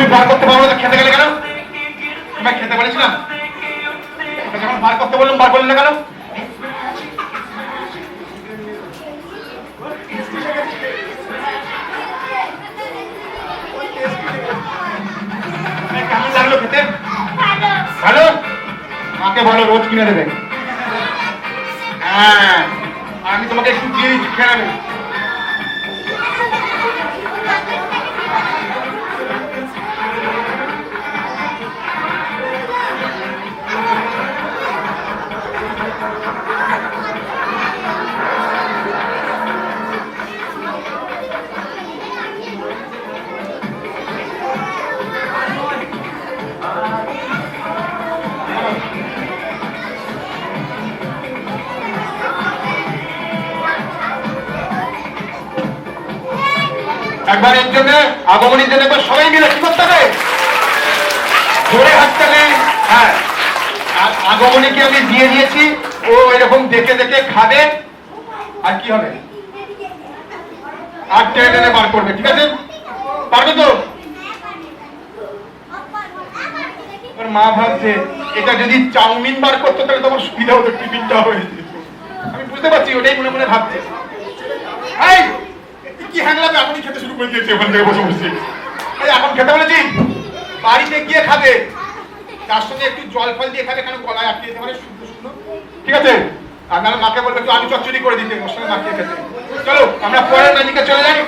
তুমি বার করতে পারো না, খেতে গেলে কেন? তোমায় খেতে বলেছিলাম, যখন বার করতে বললাম বার করলে না কেন? কেমন লাগলো খেতে? ভালো। মাকে বলো রোজ কিনে দেবে। হ্যাঁ, আমি তোমাকে একটু দিয়ে দিচ্ছি, খেয়ে নেবে। একবার এর জন্য আগমনের জন্য একবার সবাই মিলে কি করতে হবে? ধরে হাতটা নেই। হ্যাঁ, আর আগমনীকে আমি দিয়ে দিয়েছি, ও এরকম দেখে দেখে খাবে, আর কি হবে? আর টেনে টেনে বার করবে, ঠিক আছে? পারবে তো? মা ভাবছে এটা যদি চাউমিন বার করতো তাহলে তোমার সুবিধা হতো, টিফিনটা হয়ে যেত। আমি বুঝতে পারছি, ওটাই মনে মনে ভাবছে। এই কি হ্যাংলামে এখনই খেতে শুরু করে দিয়েছে, ওখান থেকে বসে বসে। এই এখন খেতে বলেছি, বাড়িতে গিয়ে খাবে, তার সঙ্গে একটু জল ফল দিয়ে খাবে, কেন গলায় আটকে যেতে পারে শুকনো শুকনো, ঠিক আছে? আর নাহলে মাকে বলবে একটু আলু চচ্চড়ি করে দিতে, ওর সঙ্গে মাখিয়ে খেতে। চলো আমরা পরের ম্যাজিকে চলে যাই।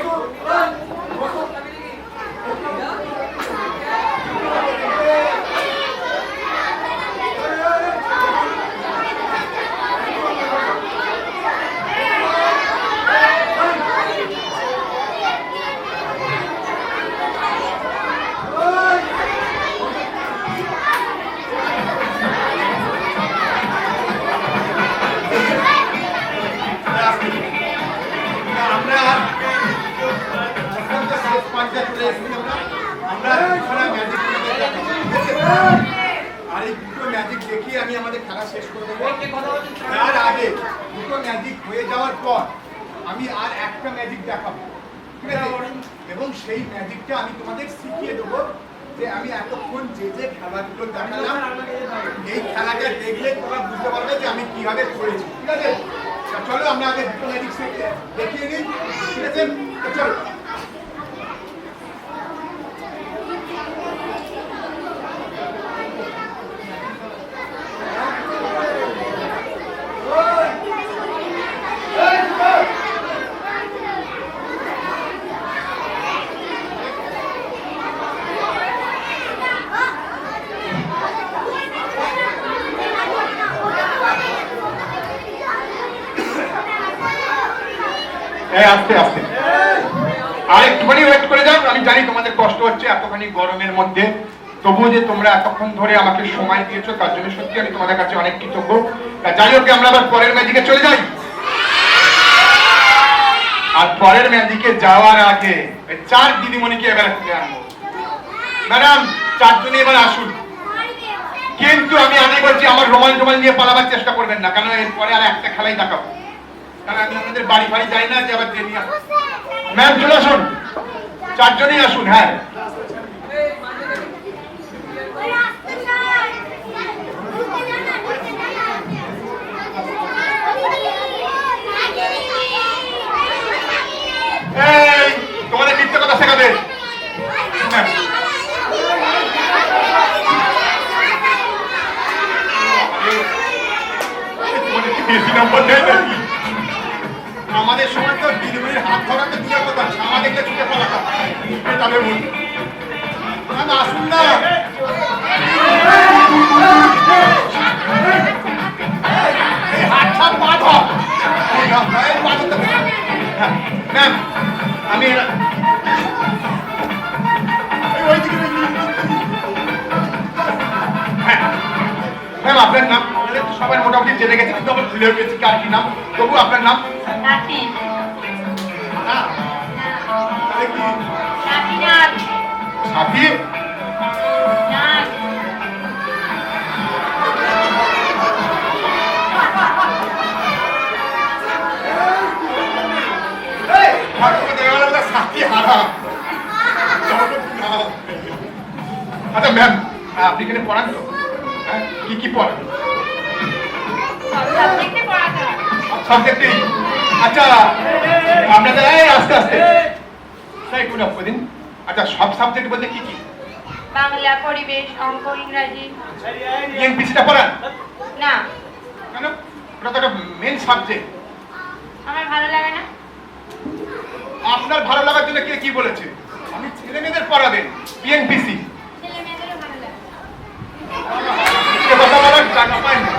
আর এই দুটো ম্যাজিক দেখিয়ে আমি আমাদের খেলা শেষ করে দেবো। তার আগে দুটো ম্যাজিক হয়ে যাওয়ার পর আমি আর একটা ম্যাজিক দেখাবো, ঠিক আছে? এবং সেই ম্যাজিকটা আমি তোমাদের শিখিয়ে দেবো, যে আমি এতক্ষণ যে যে খেলাগুলো দেখালাম, এই খেলাটা দেখলে তোমরা বুঝতে পারবে যে আমি কিভাবে করেছি, ঠিক আছে? চলো আমরা আগে দুটো ম্যাজিক দেখিয়ে নিই, ঠিক আছে? চলো। আস্তে আস্তে আর একটুখানি ওয়েট করে যাও। আমি জানি তোমাদের কষ্ট হচ্ছে এতখানি গরমের মধ্যে, তবুও যে তোমরা এতক্ষণ ধরে আমাকে সময় দিয়েছো তার জন্য সত্যি আমি তোমাদের কাছে অনেক কৃতজ্ঞ। যাই হোক, আমরা আবার পরের ম্যাজিকে চলে যাই। আর পরের ম্যাজিকে যাওয়ার আগে চার দিদিমণিকে এবার তুলে আনবো। ম্যাডাম, চারজনে এবার আসুন, কিন্তু আমি আগে বলছি আমার রুমাল টুমাল নিয়ে পালাবার চেষ্টা করবেন না, কারণ এরপরে আর একটা খেলাই দেখাবো, কারণ আমি আমাদের বাড়ি বাড়ি যাই না যে আবার দেরি আসুন। ম্যাম চলে আসুন, চারজনেই আসুন। হ্যাঁ, তোমাদের মিথ্যে কথা শেখাবে। আমাদের সময় তো দিদিমণির হাত ধরাতে দূরের কথা, আমাদেরকে ছুটে পড়াটা তবে আসুন না। ম্যাম আমি ম্যাম আপনার নাম সবাই মোটামুটি জেনে গেছে, কিন্তু আমার ভুলে গেছি কার কি নাম। তবু আপনার নাম? সাথী। সাথী হারা আচ্ছা ম্যাম, আপনি এখানে পড়ান তো? হ্যাঁ, কি পড়ান? সাবজেক্টেই। আচ্ছা আপনাদের আস্তে আস্তে তাই কোন দিন। আচ্ছা সব সাবজেক্ট বলতে কি কি? বাংলা, পরিবেশ, অঙ্ক, ইংরাজি। ইংলিশটা পড়ান না। কেন? ওটা তো একটা মেন সাবজেক্ট। আমার ভালো লাগে না। আপনার ভালো লাগার জন্য কে কি বলেছে? আমি ছেলে মেয়েদের পড়াবেন পিএনপিসি। ছেলে মেয়েদেরও ভালো লাগে। কথা বলার জায়গা পাই না।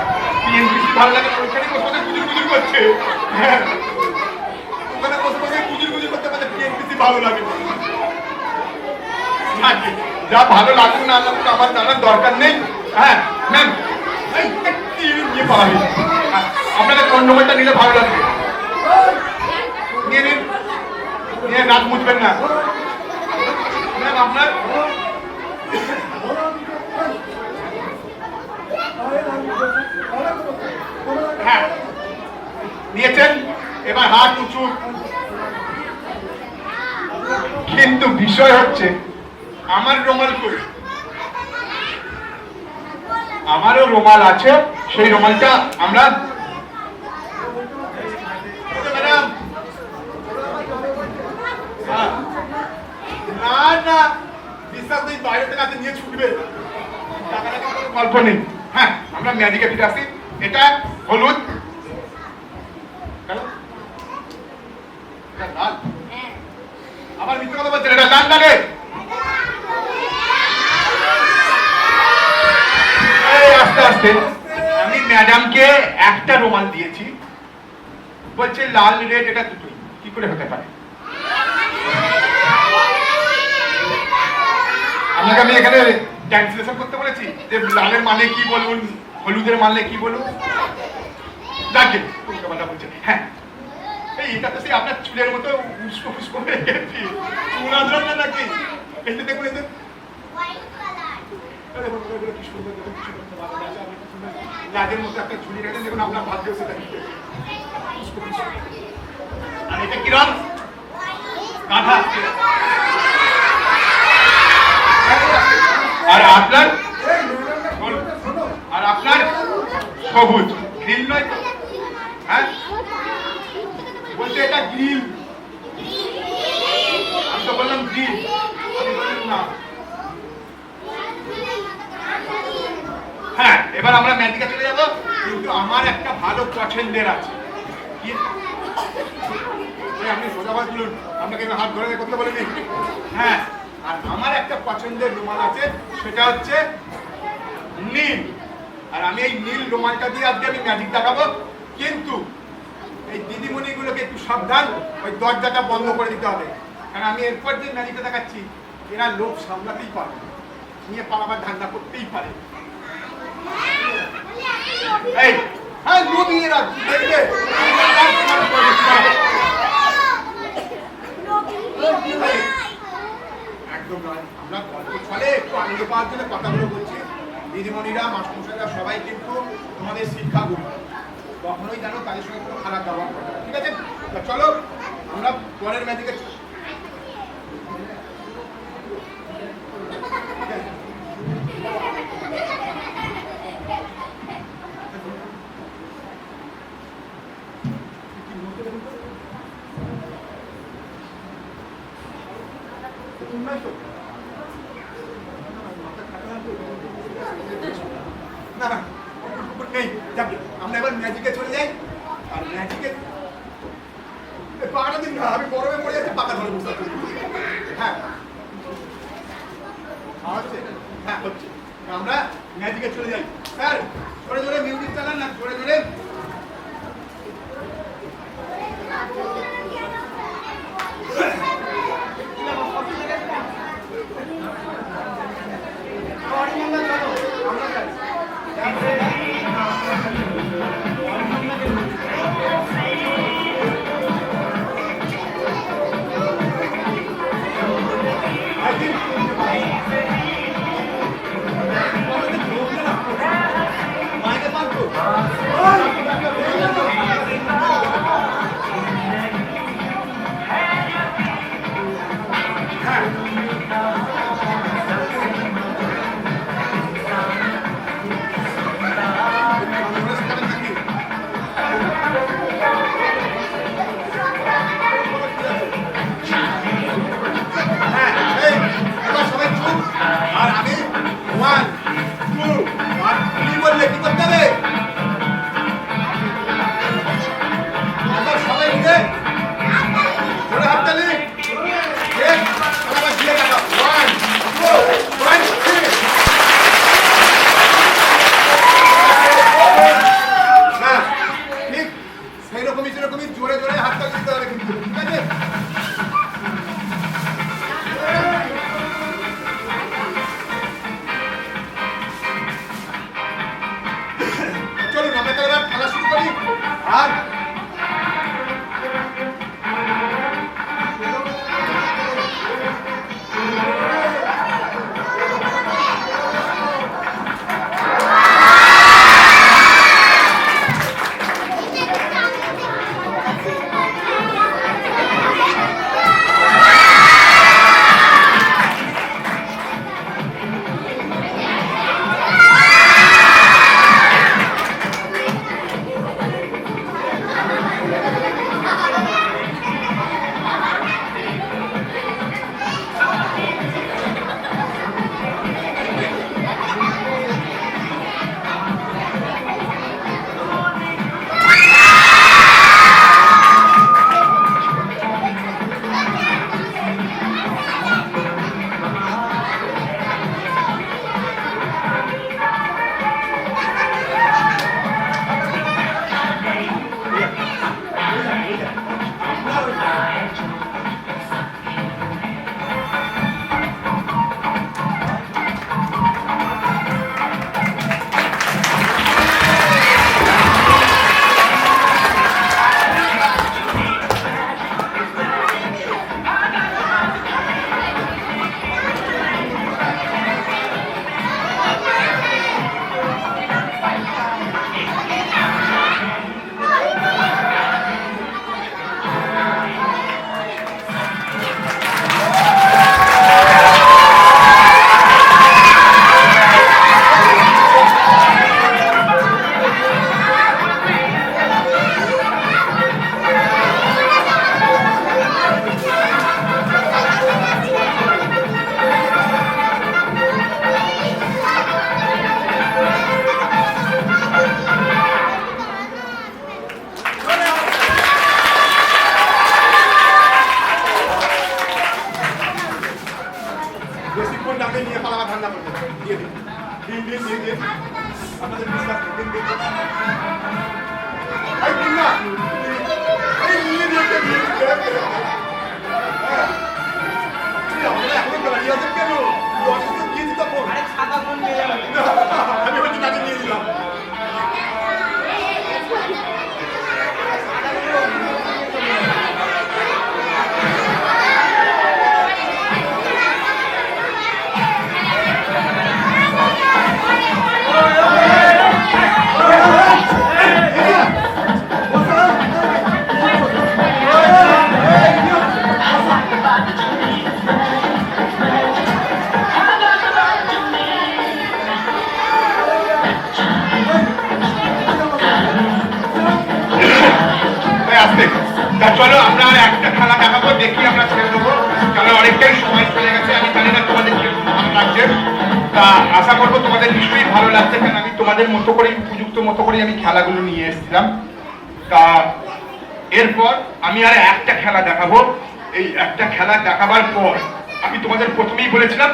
পিএনপিসি ভালো লাগে ওখানে বসে বসে গুজুর করছে। হ্যাঁ, ওখানে বসে বসে গুজুর করতে পারছে পিএনপিসি ভালো লাগে। যা ভালো লাগুক না লাগুক আমার জানার দরকার নেই। হ্যাঁ ম্যাম, নিয়ে পাওয়া আপনাদের কোন নম্বরটা নিলে ভালো লাগবে? নিয়ে নিন, নিয়ে রাত মুছবেন না। ম্যাম আপনার হ্যাঁ নিয়েছেন, এবার হাত উঁচু। কিন্তু বিষয় হচ্ছে আমার রুমাল কই? আমারও রুমাল আছে, সেই রুমালটা আমরা না না বিশ্বাস নেই, বাইরের কাছে নিয়ে ছুটবে গল্প নেই। হ্যাঁ আমরা ম্যাজিকে ফিরে আসি। এটা হলুদ, লাল, আবার মিথ্যে কথা বলছেন, এটা লাল লাগে। আস্তে আস্তে আমি ম্যাডামকে একটা রুমাল দিয়েছি, বলছে লাল রেড এটা দুটোই, কি করে হতে পারে? আপনাকে আমি এখানে ট্রান্সলেশন করতে বলেছি যে লালের মানে কি বলুন, হলুদের মানে কি বলুন। দেখে বলছে হ্যাঁ এটা তো সেই আপনার চুলের মতো উস্কো ফুস্কো হয়ে গেছে, চুল আঁচড়ান না নাকি? এই যে দেখুন, এই যে লাজের মতো একটা ঝুলি রেখে দেখুন, আপনার ভাগ্য সেটা। আর এটা কিরম গাধা, আর আপনার সবুজ, নীল নয় তো? হ্যাঁ বলছে এটা গ্রিল, আমি তো বললাম গ্রিল, না। হ্যাঁ এবার আমরা ম্যাজিকে চলে যাবো, কিন্তু আমার একটা ভালো পছন্দের আছে। আপনি সোজাবাদ বলুন, আপনাকে হাত ধরে করতে বলিনি। হ্যাঁ, আর আমার একটা পছন্দের রুমাল আছে, সেটা হচ্ছে নীল। আর আমি এই নীল রুমালটা দিয়ে আজকে আমি ম্যাজিক দেখাবো। কিন্তু এই দিদিমণিগুলোকে একটু সাবধান, ওই দরজাটা বন্ধ করে দিতে হবে, কারণ আমি এরপর যে ম্যাজিকটা দেখাচ্ছি এরা লোক সামলাতেই পারে, নিয়ে পালাবার ধান্দা করতেই পারে। এই হ্যাঁ লুকিয়ে রাখ, দেখবে একদম নয়। আমরা গল্প ছলে একটু আনন্দ পাওয়ার জন্য কথাগুলো বলছি। দিদিমণিরা, মাস্টারমশাইরা সবাই কিন্তু তোমাদের শিক্ষাগুরু, কখনোই জানো তাদের সঙ্গে কোনো খারাপ ব্যবহার করবে না, ঠিক আছে? চলো আমরা পরের ম্যাজিকে না না নেই। আমরা এবার ম্যাজিকে চলে যাই। আর ম্যাজিকে পাকাটা দিন না, আমি গরমে পড়ে যাচ্ছি, পাকা ধরে বুঝতে পারছি। হ্যাঁ হচ্ছে, হ্যাঁ হচ্ছে। আমরা ম্যাজিকে চলে যাই। স্যার জোরে জোরে মিউজিক চালান না, জোরে জোরে। মাইকে পান তো রান্না করে দেবো। দিয়ে দিন। দিন। আপনাদের বিশ্বাস নেই। দিন। এই দিন না। এই নিয়ে দিয়ে। হ্যাঁ। আমরা এখন দাঁড়িয়ে আছেন কেন? অসুস্থ দিয়েছি তখন। আরে ছাতা কোন নিয়ে যাবে? আমি হয়তো কাজে নিয়ে দিলাম। আসতে তা চলো আমরা আর একটা খেলা দেখাবো, দেখি আমরা ছেড়ে দেবো, কারণ অনেকটাই সময় চলে গেছে। আমি জানি না তোমাদের কিরকম ভালো লাগছে, তা আশা করবো তোমাদের নিশ্চয়ই ভালো লাগছে, কারণ আমি তোমাদের মতো করে উপযুক্ত মতো করে আমি খেলাগুলো নিয়ে এসেছিলাম। তা এরপর আমি আর একটা খেলা দেখাবো। এই একটা খেলা দেখাবার পর আমি তোমাদের প্রথমেই বলেছিলাম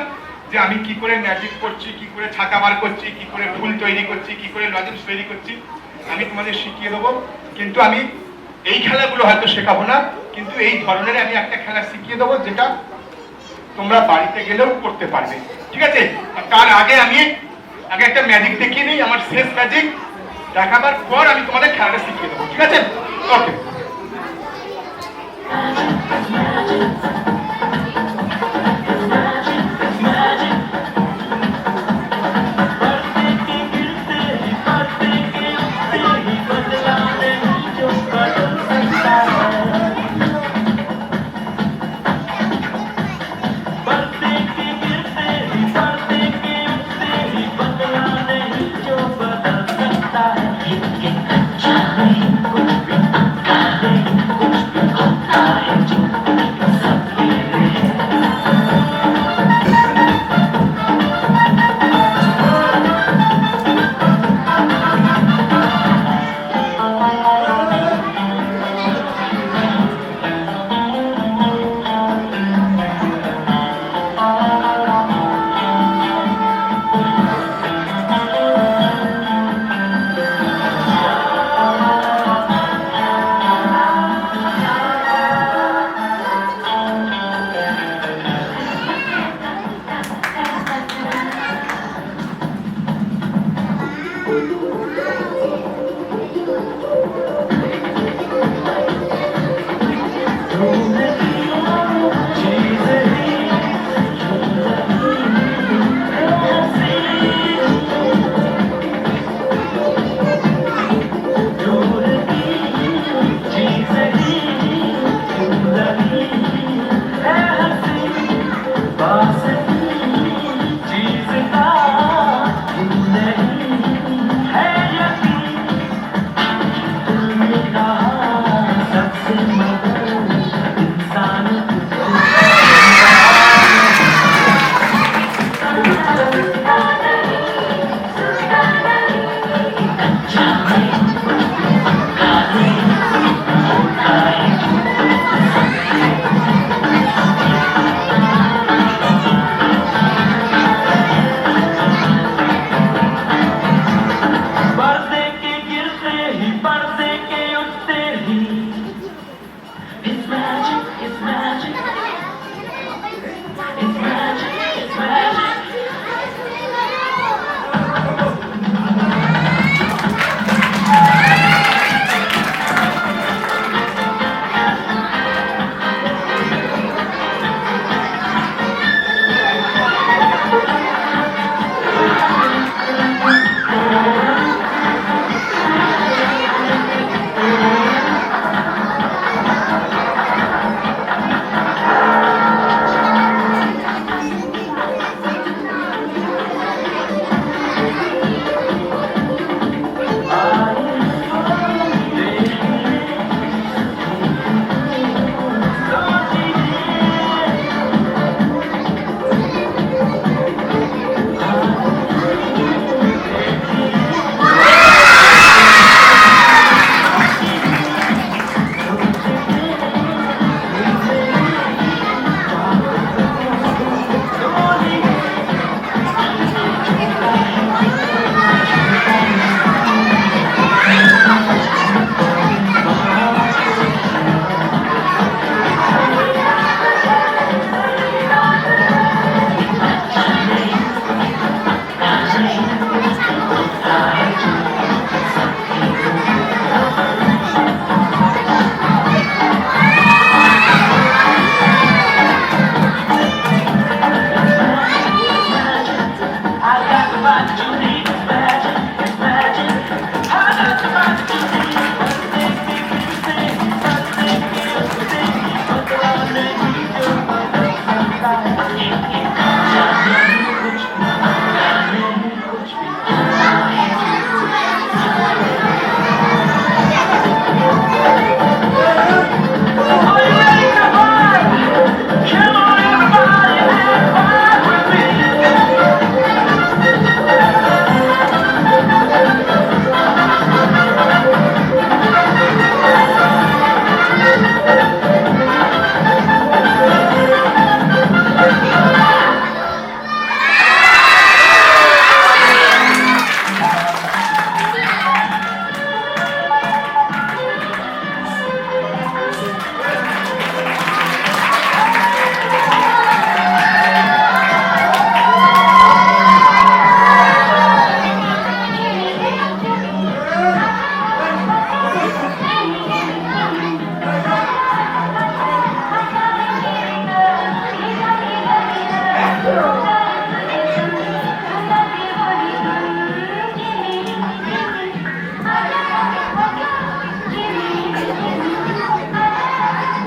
যে আমি কি করে ম্যাজিক করছি, কি করে ছাতা বার করছি, কি করে ফুল তৈরি করছি, কি করে লজেন্স তৈরি করছি, আমি তোমাদের শিখিয়ে দেবো। কিন্তু আমি এই খেলাগুলো হয়তো শেখাবো না, কিন্তু এই ধরনের আমি একটা খেলা শিখিয়ে দেবো যেটা তোমরা বাড়িতে গেলেও করতে পারবে। ঠিক আছে? তার আগে আমি একটা ম্যাজিক দেখিয়ে নিই, আমার শেষ ম্যাজিক দেখাবার পর আমি তোমাদের খেলাটা শিখিয়ে দেবো। ঠিক আছে? ওকে।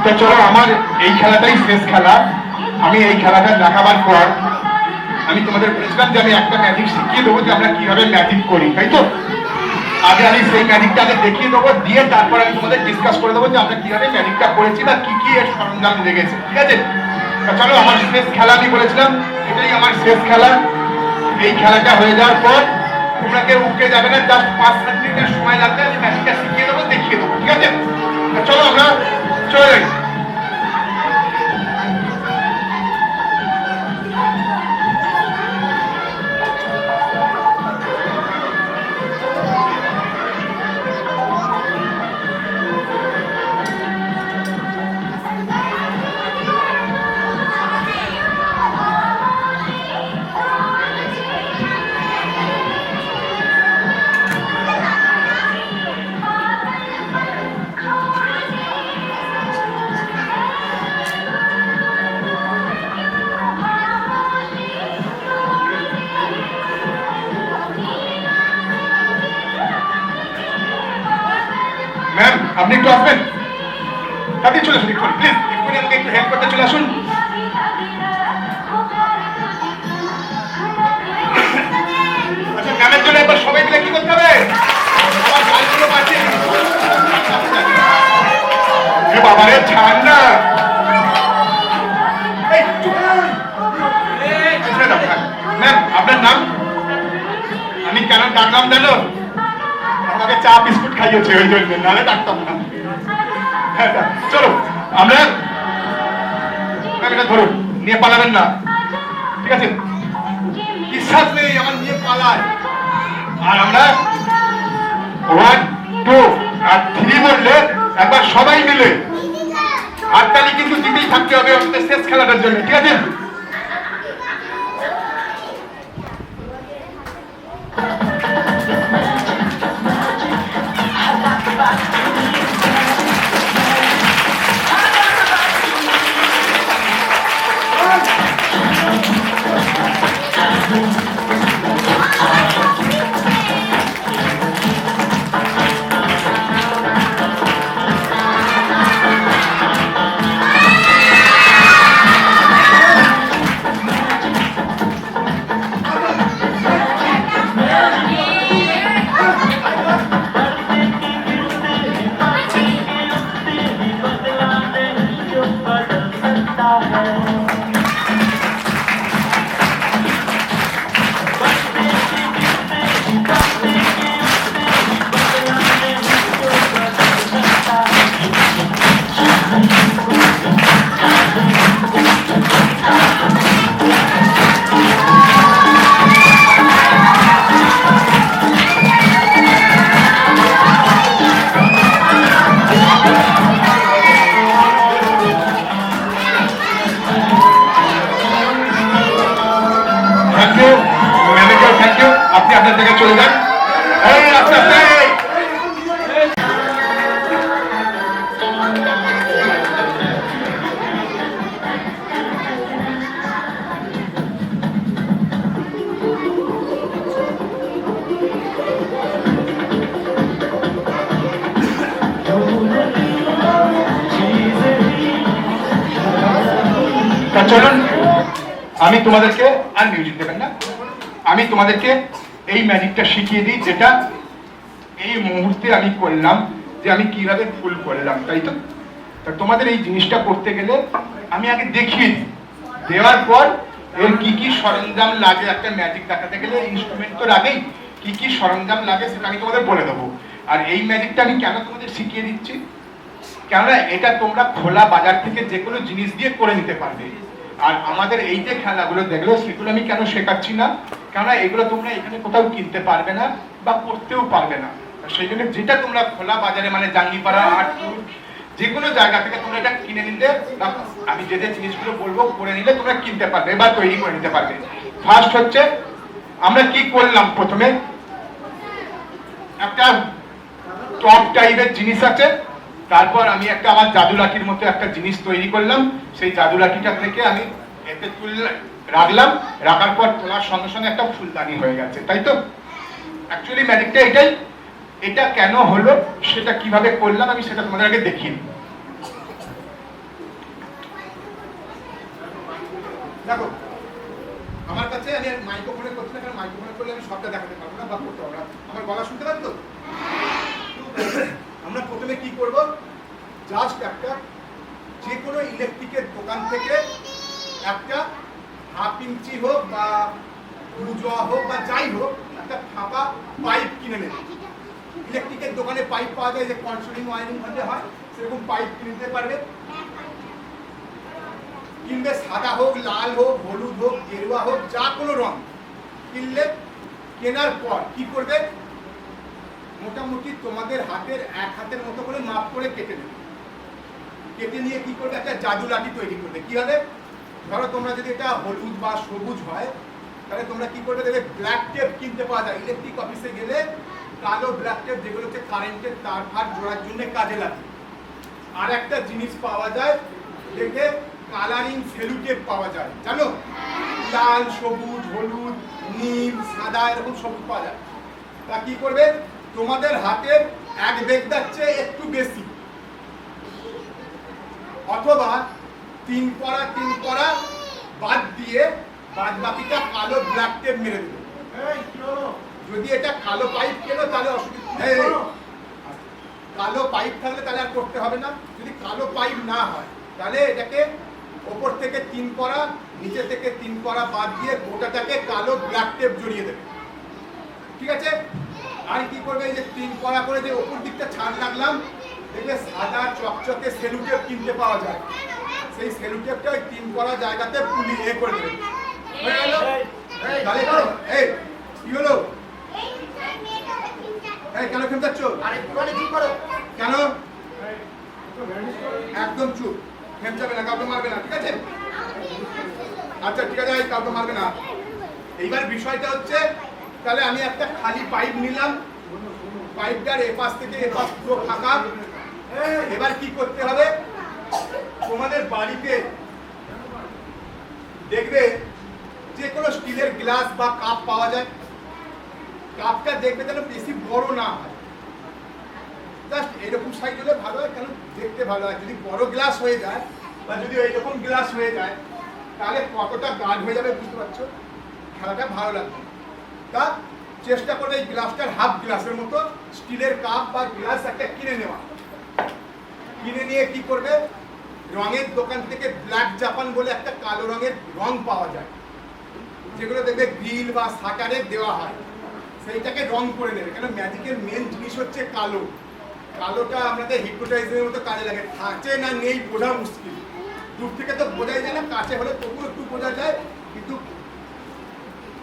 তো চলো, আমার এই খেলাটাই শেষ খেলা। আমি এই খেলাটা দেখাবার পর আমি তোমাদের বলেছিলাম যে আমি একটা ম্যাজিক শিখিয়ে দেবো, যে আমরা কিভাবে ম্যাজিক করি, তাই তো? আগে আমি সেই ম্যাজিকটা আগে দেখিয়ে দেবো, দিয়ে তারপর আমি তোমাদের ডিসকাস করে দেবো যে আমরা কিভাবে ম্যাজিকটা করেছি বা কি কি এর সরঞ্জাম লেগেছে, ঠিক আছে? চলো, আমার শেষ খেলা আমি বলেছিলাম, এটাই আমার শেষ খেলা। এই খেলাটা হয়ে যাওয়ার পর তোমরা কেউ উঠে যাবে না, জাস্ট 5-7 মিনিটের সময় লাগবে, আমি ম্যাজিকটা শিখিয়ে দেবো, দেখিয়ে দেবো, ঠিক আছে? চলো আমরা চলে যাই। ম্যাম, আপনি একটু আসবেন, তাড়াতাড়ি চলে আসুন, একটু প্লিজ, এক্ষুনি আমাকে একটু হেল্প করতে চলে আসুন। আচ্ছা, ম্যামের জন্য এবার সবাই মিলে কি করতে হবে? আমার গালগুলো পাচ্ছে। এ বাবা রে, ছাড় না। এই, চুপ করুন। ছেড়ে দাও, হ্যাঁ। ম্যাম, আপনার নাম? আমি কেন ডাকলাম জানো? আমাকে চা বিস্কুট খাইয়েছে, ওই জন্য, নাহলে ডাকতাম না। হ্যাঁ, চলো আমরা, এটা ধরুন, নিয়ে পালাবেন না, ঠিক আছে? বিশ্বাস নেই আমার, নিয়ে পালায়। আর আমরা 1, 2 আর 3 বললে একবার সবাই মিলে হাততালি কিন্তু দিতেই থাকতে হবে আমাদের শেষ খেলাটার জন্য, ঠিক আছে? আপনি আপনার জায়গায় চলে যান। এই আস্তে আস্তে। চলুন, আমি তোমাদেরকে আর মিউজিক দেবেন না, আমি তোমাদেরকে এই ম্যাজিকটা শিখিয়ে দিই, যেটা এই মুহূর্তে আমি করলাম, যে আমি কিভাবে ফুল করলাম, তাই তো? তোমাদের এই জিনিসটা করতে গেলে আমি আগে দেখিয়ে দিই, দেওয়ার পর এর কি কি সরঞ্জাম লাগে, একটা ম্যাজিক দেখাতে গেলে ইনস্ট্রুমেন্ট তো লাগেই, কি কি সরঞ্জাম লাগে সেটা আমি তোমাদের বলে দেবো। আর এই ম্যাজিকটা আমি কেন তোমাদের শিখিয়ে দিচ্ছি, কেননা এটা তোমরা খোলা বাজার থেকে যে কোনো জিনিস দিয়ে করে নিতে পারবে। আর আমাদের এই যে খেলাগুলো দেখলো, সেগুলো আমি কেন শেখাচ্ছি না, কেননা এগুলো তোমরা এখানে কোথাও কিনতে পারবে না বা করতেও পারবে না। সেই জন্য যেটা তোমরা খোলা বাজারে, মানে জাঙ্গিপাড়া, আটপুর, যে কোনো জায়গা থেকে তোমরা এটা কিনে নিলে, বা আমি যে যে জিনিসগুলো বলবো করে নিলে তোমরা কিনতে পারবে বা তৈরি করে নিতে পারবে। ফার্স্ট হচ্ছে আমরা কি করলাম, প্রথমে একটা টপ টাইপের জিনিস আছে, তারপর আমি একটা আমার জাদু লাঠির মতো একটা জিনিস তৈরি করলাম, সেই জাদু লাঠিটা থেকে আমি এতে রাখলাম, রাখার পর তোলার সঙ্গে সঙ্গে একটা ফুলদানি হয়ে গেছে, তাই তো? অ্যাকচুয়ালি ম্যাজিকটা এটাই। এটা কেন হলো, সেটা কিভাবে করলাম আমি সেটা তোমাদের আগে দেখিয়ে দিই। দেখো আমার কাছে আমি মাইক্রোফোনে করছি না, কারণ মাইক্রোফোনে করলে আমি সবটা দেখাতে পারবো না বা করতে পারবো না। আমার গলা শুনতে পাচ্ছ? আমরা প্রথমে কি করব, জাস্ট একটা যে কোনো ইলেকট্রিকের দোকান থেকে একটা 1/2 ইঞ্চি হোক বা বুজোয়া হোক বা যাই হোক একটা ফাঁপা পাইপ কিনে নেবে। ইলেকট্রিকের দোকানে পাইপ পাওয়া যায়, যে কন্ট্রোলিং ওয়ারিং হতে হয় সেরকম পাইপ কিনে নিতে পারবে। কিনবে সাদা হোক, লাল হোক, হলুদ হোক, গেরুয়া হোক, যা কোনো রং কিনলে, কেনার পর কি করবে, মোটামুটি তোমাদের হাতের 1 হাতের মতো করে মাপ করে কেটে নেবে। কেটে নিয়ে কি করবে, একটা জাদু লাঠি তৈরি করবে। কি হবে, ধরো তোমরা যদি এটা হলুদ বা সবুজ হয় তাহলে তোমরা কি করবে, দেখবে ব্ল্যাক টেপ কিনতে পাওয়া যায় ইলেকট্রিক অফিসে গেলে, কালো ব্ল্যাক টেপ, যেগুলো হচ্ছে কারেন্টের তার ফার জোড়ার জন্য কাজে লাগে। আর একটা জিনিস পাওয়া যায়, দেখবে কালারিং সেলু টেপ পাওয়া যায়, জানো, লাল, সবুজ, হলুদ, নীল, সাদা, এরকম সবুজ পাওয়া যায়। তা কি করবে, তোমাদের হাতের 1 বেগদার চেয়ে একটু বেশি অথবা 3 কড়া বাদ দিয়ে বাদ বাকিটা কালো ব্ল্যাক টেপ মেরে দেবে। যদি এটা কালো পাইপ কেনো তাহলে অসুবিধা, কালো পাইপ থাকলে তাহলে আর করতে হবে না। যদি কালো পাইপ না হয় তাহলে এটাকে ওপর থেকে 3 কড়া, নিচে থেকে 3 কড়া বাদ দিয়ে গোটাটাকে কালো ব্ল্যাক টেপ জড়িয়ে দেবে। ঠিক আছে? আর কি করবে, এই যে 3 কড়া করে যে ওপর দিকটা ছাড় লাগলাম, দেখবে সাদা চকচকে সেলু টেপ কিনতে পাওয়া যায়। সেই সেলু টেপটা ওই 3 কড়া জায়গাতে পুলি করে দেবে। হয়ে গেল? তাহলে এই কি হলো, এই কেন খেমচাচ্ছ? কেন? একদম চুপ, খেমচাবে না, কাউকে মারবে না, ঠিক আছে? আচ্ছা ঠিক আছে, কাউকে মারবে না। এইবার বিষয়টা হচ্ছে, তাহলে আমি একটা খালি পাইপ নিলাম, পাইপটার এপাশ থেকে এপাশ পুরো ফাঁকা। এবার কি করতে হবে, তোমাদের বাড়িতে দেখবে যে কোনো স্টিলের গ্লাস বা কাপ পাওয়া যায়। কাপটা দেখবে যেন বেশি বড় না হয়, জাস্ট এরকম সাইজ হলে ভালো হয়, কেন দেখতে ভালো হয়। যদি বড় গ্লাস হয়ে যায় বা যদি এইরকম গ্লাস হয়ে যায় তাহলে কতটা গাঢ় হয়ে যাবে বুঝতে পারছো, খেলাটা ভালো লাগবে। তা চেষ্টা করবে এই গ্লাসটার হাফ গ্লাসের মতো স্টিলের কাপ বা গ্লাস একটা কিনে নেওয়া। কিনে নিয়ে কি করবে, রঙের দোকান থেকে ব্ল্যাক জাপান বলে একটা কালো রঙের রং পাওয়া যায়, যেগুলো দেখবে গ্রিল বা শাটারে দেওয়া হয়, সেইটাকে রং করে নেবে। কেন ম্যাজিকের মেন জিনিস হচ্ছে কালো। কালোটা আমাদের হিপনোটাইজারের মতো কাজে লাগে, কাঁচে না নেই বোঝা মুশকিল। দূর থেকে তো বোঝাই যায় না, কাছে হলে তবুও একটু বোঝা যায়, কিন্তু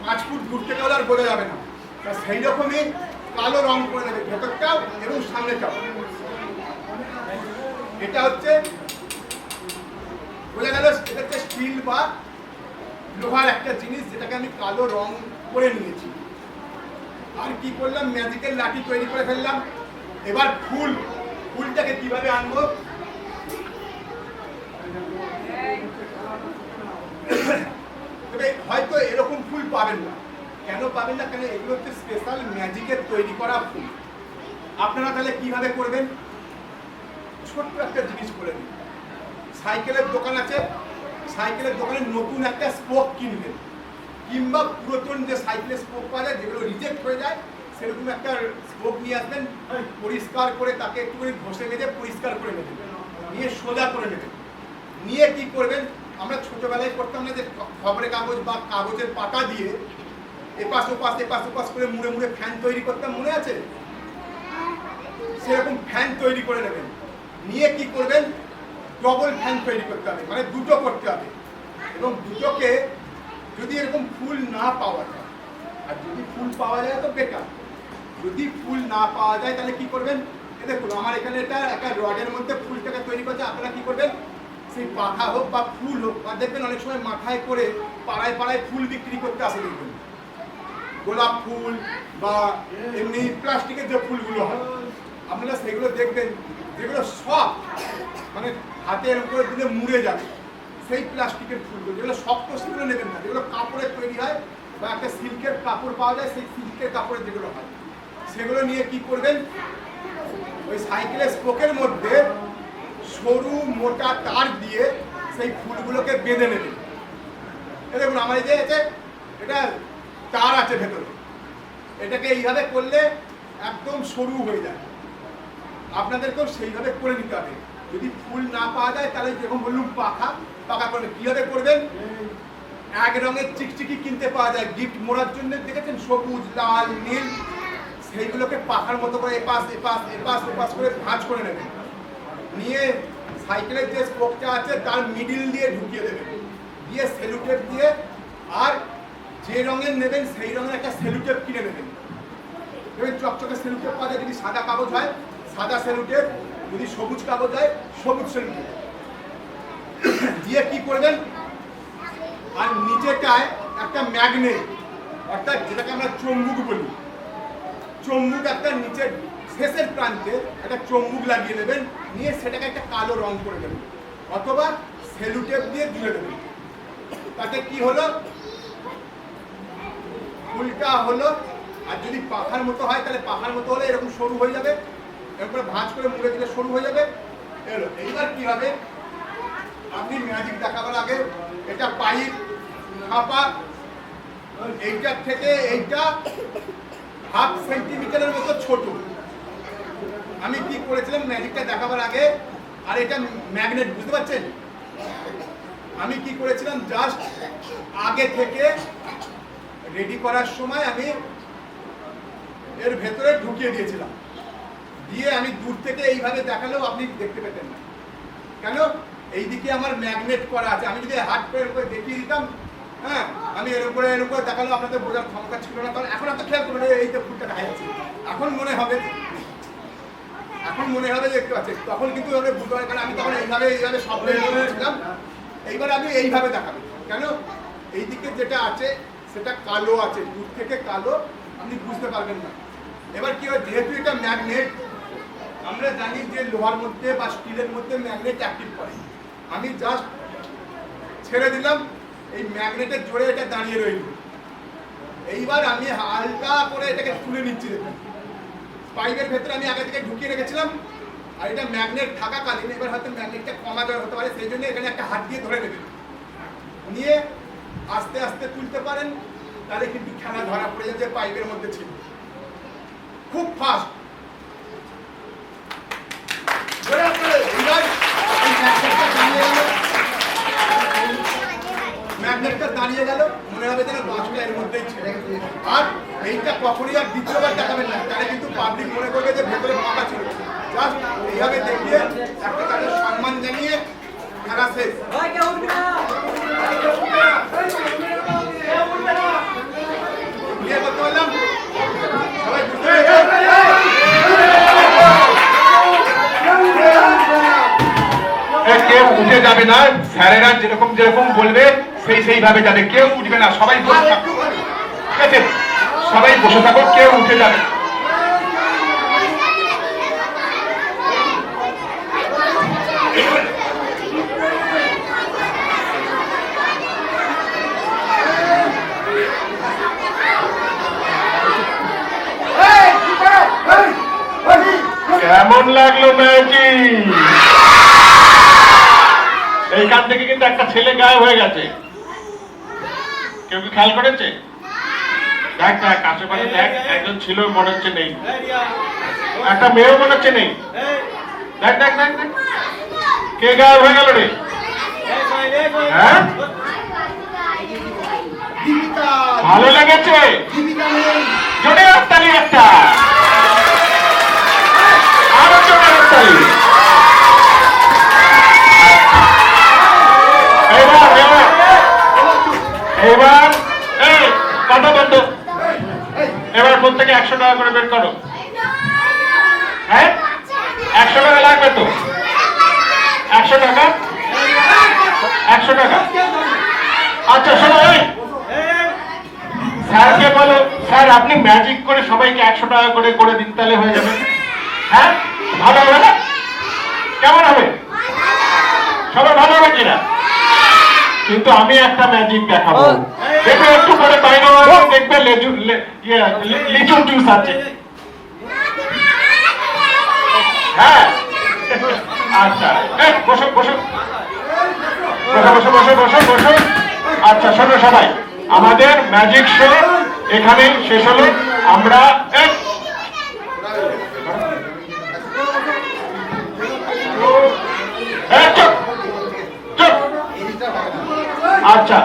5 ফুট দূর থেকে হলে আর বোঝা যাবে না। তা সেই রকমই কালো রং করে নেবে ভেতরটাও এবং সামনেটাও। এটা হচ্ছে বোঝা গেল, এটা হচ্ছে স্টিল বা লোহার একটা জিনিস, যেটাকে আমি কালো রং করে নিয়েছি। আর কি করলাম, ম্যাজিকের লাঠি তৈরি করে ফেললাম। এবার ফুলটাকে কিভাবে আনবো, তবে হয়তো এরকম ফুল পাবেন না। কেন পাবেন না, কেন এগুলো হচ্ছে স্পেশাল ম্যাজিকের তৈরি করা ফুল। আপনারা তাহলে কিভাবে করবেন, ছোট্ট একটা জিনিস করে দিন। সাইকেলের দোকান আছে, সাইকেলের দোকানে নতুন একটা স্পোক কিনবেন, কিংবা পুরাতন যে সাইকেলের স্পোক পাওয়া যায় যেগুলো রিজেক্ট হয়ে যায়, সেরকম একটা স্পোক নিয়ে আসবেন, পরিষ্কার করে তাকে একটুখানি ঘষে মেজে পরিষ্কার করে নেবেন, নিয়ে সোজা করে নেবেন। নিয়ে কি করবেন, আমরা ছোটবেলায় করতাম না যে খবরের কাগজ বা কাগজের পাতা দিয়ে এপাশ ওপাশ করে মুড়ে মুড়ে ফ্যান তৈরি করতাম, মনে আছে? সেরকম ফ্যান তৈরি করে নেবেন। নিয়ে কি করবেন, ডবল ফ্যান তৈরি করতে হবে, মানে দুটো করতে হবে। এবং দুটোকে যদি এরকম ফুল না পাওয়া যায়, আর যদি ফুল পাওয়া যায় তো বেটার, যদি ফুল না পাওয়া যায় তাহলে কি করবেন, এ দেখুন আমার এখানে এটা একটা রডের মধ্যে ফুলটাকে তৈরি করছে। আপনারা কি করবেন, সেই পাতা হোক বা ফুল হোক, বা দেখবেন অনেক সময় মাথায় করে পাড়ায় পাড়ায় ফুল বিক্রি করতে আসে, দেখবেন গোলাপ ফুল বা এমনি প্লাস্টিকের যে ফুলগুলো হয়, আপনারা সেগুলো দেখবেন যেগুলো সব মানে হাতের উপরে দিলে মুড়ে যাবে, সেই প্লাস্টিকের ফুলগুলো। যেগুলো শক্ত সেগুলো নেবেন না, যেগুলো কাপড়ের তৈরি হয় বা একটা সিল্কের কাপড় পাওয়া যায়, সেই সিল্কের কাপড়ের যেগুলো হয় সেগুলো নিয়ে কি করবেন, ওই সাইকেলের স্পোকের মধ্যে সরু মোটা তার দিয়ে সেই ফুলগুলোকে বেঁধে নেবেন। এই দেখুন আমার এই যে এটা তার আছে ভেতরে, এটাকে এইভাবে করলে একদম সরু হয়ে যায়। আপনাদেরকেও সেইভাবে করে নিতে হবে। যদি ফুল না পাওয়া যায় তাহলে যেরকম বললুম পাখা করবে। কিভাবে করবেন? এক রঙের চিকচিকি কিনতে পাওয়া যায় গিফট মোড়ার জন্য, দেখেছেন? সবুজ, লাল, নীল, সেইগুলোকে পাখার মতো করে এপাশ করে ভাঁজ করে নেবেন। নিয়ে সাইকেলের যে স্পোকটা আছে তার মিডিল দিয়ে ঢুকিয়ে দেবেন, দিয়ে সেলুটেপ দিয়ে, আর যে রঙের নেবেন সেই রঙের একটা সেলুটেপ কিনে নেবেন। দেখবেন চকচকে সেলুটেপ পাওয়া যায়। যদি সাদা কাগজ হয় সাদা সেলুটেপ, যদি সবুজ কাগজ হয় সবুজ সেলুটেপ দিয়ে কি করবেন, আর নিচেটায় একটা ম্যাগনেট, অর্থাৎ যেটাকে আমরা চুম্বক বলি, চুম্বক একটা নিচের শেষের প্রান্তে একটা চুম্বক লাগিয়ে নেবেন। নিয়ে সেটাকে একটা কালো রং করে দেবেন, অথবা সেলুটেপ দিয়ে জুড়ে দেবেন। তাতে কি হলো, ফুলটা হলো। আর যদি পাখার মতো হয় তাহলে পাখার মতো হলে এরকম সরু হয়ে যাবে, এরপরে ভাঁজ করে মুড়ে দিলে সরু হয়ে যাবে। এলো এইবার কি হবে, আপনি ম্যাজিক দেখাবার আগে এটা পাইপ খাপা, এইটার থেকে এইটা 1/2 সেন্টিমিটারের মতো ছোট। আমি কি করেছিলাম ম্যাজিকটা দেখাবার আগে, আর এটা ম্যাগনেট, বুঝতে পারছেন? আমি কি করেছিলাম, জাস্ট আগে থেকে রেডি করার সময় আমি এর ভেতরে ঢুকিয়ে দিয়েছিলাম, দিয়ে আমি দূর থেকে এইভাবে দেখালেও আপনি দেখতে পেতেন না। কেন? এইদিকে আমার ম্যাগনেট করা আছে। আমি যদি হাত করে দেখিয়ে দিতাম, হ্যাঁ, আমি এর উপরে দেখালেও আপনাদের বোঝার ক্ষমতা ছিল না। কারণ এখন আপনি খেয়াল করবেন এই তো ফুলটা দেখা যাচ্ছে, এখন মনে হবে দেখতে পাচ্ছেন, তখন কিন্তু বুঝতে পারেন। কারণ আমি তখন এইভাবে সব ছিলাম। এইবার আমি এইভাবে দেখাবো। কেন? এইদিকে যেটা আছে সেটা কালো আছে, দূর থেকে কালো, আপনি বুঝতে পারবেন না। এবার কি হয়, যেহেতু এটা ম্যাগনেট, আমরা জানি যে লোহার মধ্যে বা স্টিলের মধ্যে ম্যাগনেট অ্যাক্টিভ করে। আমি জাস্ট ছেড়ে দিলাম, এই ম্যাগনেটের জোরে এটা দাঁড়িয়ে রইল। এইবার আমি হালকা করে এটাকে তুলে নিচ্ছি। দেখুন পাইপের ভেতরে আমি আগে থেকে ঢুকিয়ে রেখেছিলাম, আর এটা ম্যাগনেট থাকাকালীন এবার হয়তো ম্যাগনেটটা কমা দেওয়া হতে পারে, সেই জন্য এখানে একটা হাত দিয়ে ধরে নেবেন, নিয়ে আস্তে আস্তে তুলতে পারেন। তাহলে কিন্তু খেলা ধরা পড়ে যাবে, পাইপের মধ্যে ছিল। খুব ফাস্ট। ম্যাগনেটটা দাঁড়িয়ে গেল, মনে হবে যেন বাসটা এর মধ্যেই ছিল। আর এইটা কখনই আর দ্বিতীয়বার দেখাবেন না, তাহলে কিন্তু পাবলিক মনে করবে যে ভেতরে ফাঁকা ছিল। জাস্ট এইভাবে দেখিয়ে একটা তাদের সম্মান জানিয়ে খেলা শেষ। ক্লিয়ার করতে পারলাম? সবাই বুঝতে কেউ উঠে যাবে না, স্যারেরা যেরকম বলবে সেইভাবে যাবে, কেউ উঠবে না, সবাই বসে থাকো। ঠিক আছে, সবাই বসে থাকো, কেউ উঠে যাবে। কেমন লাগলো ম্যাজিক? এইখান থেকে কিন্তু একটা ছেলে গায়েব হয়ে গেছে, কেউ কি খেয়াল করেছে? দেখ আশেপাশে দেখ, একজন ছিল মনে হচ্ছে নেই, একটা মেয়েও মনে হচ্ছে নেই। দেখ কে গায়েব হয়ে গেল রে? হ্যাঁ, ভালো লেগেছে? জোরে হাততালি, একটা আরো জোরে হাততালি। এবার কথা বন্ধ। এবার ফোন থেকে 100 টাকা করে বের করো। হ্যাঁ, 100 টাকা লাগবে তো? 100 টাকা, 100 টাকা। আচ্ছা শোনো, স্যারকে বলো, স্যার আপনি ম্যাজিক করে সবাইকে 100 টাকা করে দিন, তাহলে হয়ে যাবে। হ্যাঁ, ভালো হবে না? কেমন হবে? সবাই ভালো হবে কিনা? কিন্তু আমি একটা ম্যাজিক দেখাবো, দেখো একটু পরে বাইরে দেখবে লিচু জুস আছে। হ্যাঁ, আচ্ছা, বসো বসো বসো বসো বসো বসো বসো। আচ্ছা শোনো সবাই, আমাদের ম্যাজিক শো এখানে শেষ হলো। আমরা চুপ চুপ। আচ্ছা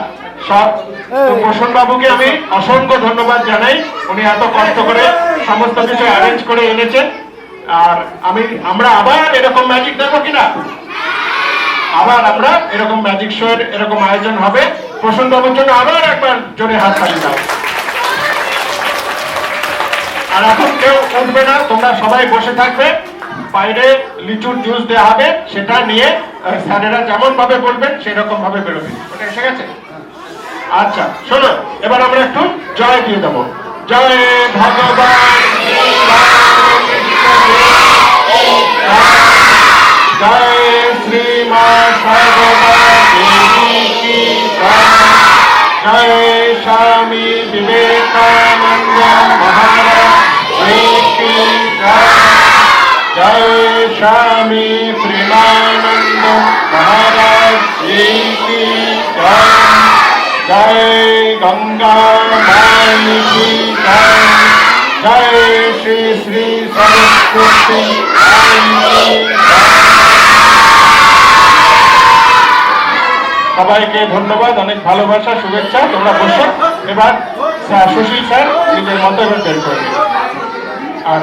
প্রসন্ন বাবুকে আমি অসংখ্য ধন্যবাদ জানাই, উনি এত কষ্ট করে সমস্ত কিছু অ্যারেঞ্জ করে এনেছেন। আর আমরা আবার এরকম ম্যাজিক দেখবো কিনা, আবার আমরা এরকম ম্যাজিক শো এর এরকম আয়োজন হবে। প্রসন্ন বাবুর জন্য আবার একবার জোরে হাত তালি দাও। আর এখন কেউ উঠবে না, তোমরা সবাই বসে থাকবে। বাইরে লিচুর জুস দেওয়া হবে, সেটা নিয়ে স্যারেরা যেমন ভাবে বলবেন সেরকম ভাবে বেরোবে। ওটা এসে গেছে? আচ্ছা শোনো, এবার আমরা একটু জয় দিয়ে দেবো। জয় ভগবান জয় শ্রীমা সর্বদা দেবী কি জয় স্বামী বিবেকানন্দ মহারাজ কি জয় স্বামী প্রেমানন্দ মহারাজ কি জয় গঙ্গা মাই কি জয় শ্রী শ্রী সরস্বতী সবাইকে ধন্যবাদ, অনেক ভালোবাসা, শুভেচ্ছা। তোমরা বসো। এবার সুশীল স্যার নিজের মন্তব্য বের করবেন। আর